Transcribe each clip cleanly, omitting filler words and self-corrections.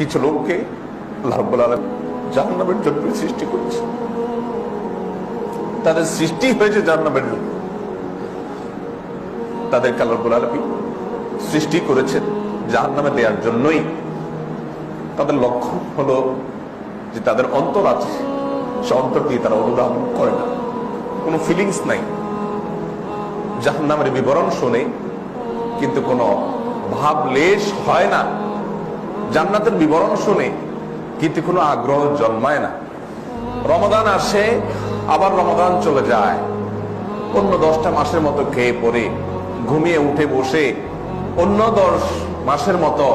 কিছু লোককে আল্লাহ রাব্বুল আলামিন জাহান্নামের জন্য সৃষ্টি করেছে। তাদের সৃষ্টি হয়েছে জাহান্নামের জন্য। তাদেরকে আল্লাহ রাব্বুল আলামিন সৃষ্টি করেছেন জাহান্নামে দেওয়ার জন্যই। তাদের লক্ষণ হলো যে তাদের অন্তর আছে, সে অন্তর দিয়ে তারা অনুধাবন করে না, কোনো ফিলিংস নাই। জাহান্নামের বিবরণ শুনে কিন্তু কোনো ভাব লেশ হয় না। জান্নাতের বিবরণ শুনে কিন্তু কোনো আগ্রহ জন্মায় না। রমাদান আসে, আবার রমাদান চলে যায়, অন্য 10টা মাসের মতো খেয়ে পড়ে ঘুমিয়ে উঠে বসে অন্য 10 মাসের মতো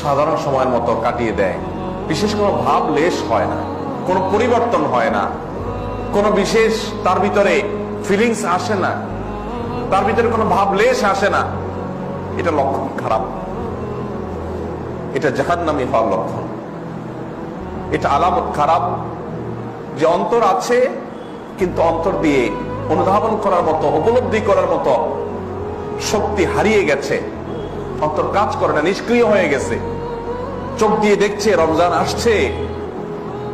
সাধারণ সময়ের মতো কাটিয়ে দেয়। বিশেষ কোনো ভাব লেশ হয় না, কোনো পরিবর্তন হয় না, কোনো বিশেষ তার ভিতরে ফিলিংস আসে না, তার ভিতরে কোনো ভাব লেশ আসে না। এটা লক্ষণ খারাপ, এটা জাহান্নামী হওয়ার লক্ষণ, এটা আলামত খারাপ যে অন্তর আছে কিন্তু অন্তর দিয়ে অনুধাবন করার মতো, উপলব্ধি করার মতো শক্তি হারিয়ে গেছে। অন্তর কাজ করে না, নিষ্ক্রিয় হয়ে গেছে। চোখ দিয়ে দেখছে রমজান আসছে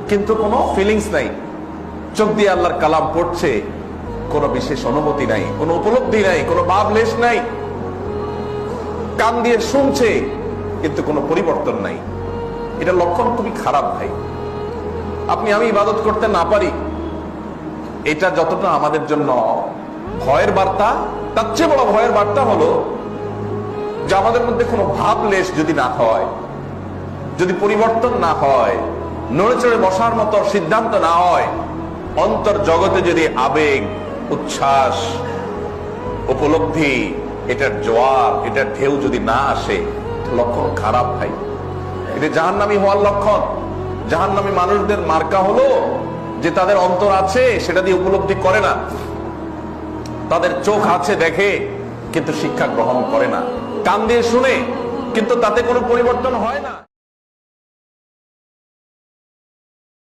কিন্তু কোনো ফিলিংস নাই। চোখ দিয়ে আল্লাহর কালাম পড়ছে, কোনো বিশেষ অনুভূতি নাই, কোনো উপলব্ধি নাই, কোনো ভাবলেশ নাই। কান দিয়ে শুনছে কিন্তু কোনো পরিবর্তন নাই। এটা লক্ষণ খুবই খারাপ ভাই। আমি ইবাদত করতে না পারি, এটা যতটা আমাদের জন্য ভয়ের বার্তা, তার চেয়ে বড় ভয়ের বার্তা হলো যে আমাদের মধ্যে কোনো ভাবলেশ যদি না হয়, যদি পরিবর্তন না হয়, নড়ে চড়ে বসার মতো সিদ্ধান্ত না হয়, অন্তর জগতে যদি আবেগ, উচ্ছ্বাস, উপলব্ধি, এটার জোয়ার, এটার ঢেউ যদি না আসে, লক্ষণ খারাপ ভাই। এটা জাহান্নামী হওয়ার লক্ষণ। জাহান্নামী মানুষদের মার্কা হলো যে তাদের অন্তর আছে, সেটা দিয়ে উপলব্ধি করে না। তাদের চোখ আছে, দেখে কিন্তু শিক্ষা গ্রহণ করে না। কান দিয়ে শুনে কিন্তু তাতে কোনো পরিবর্তন হয় না।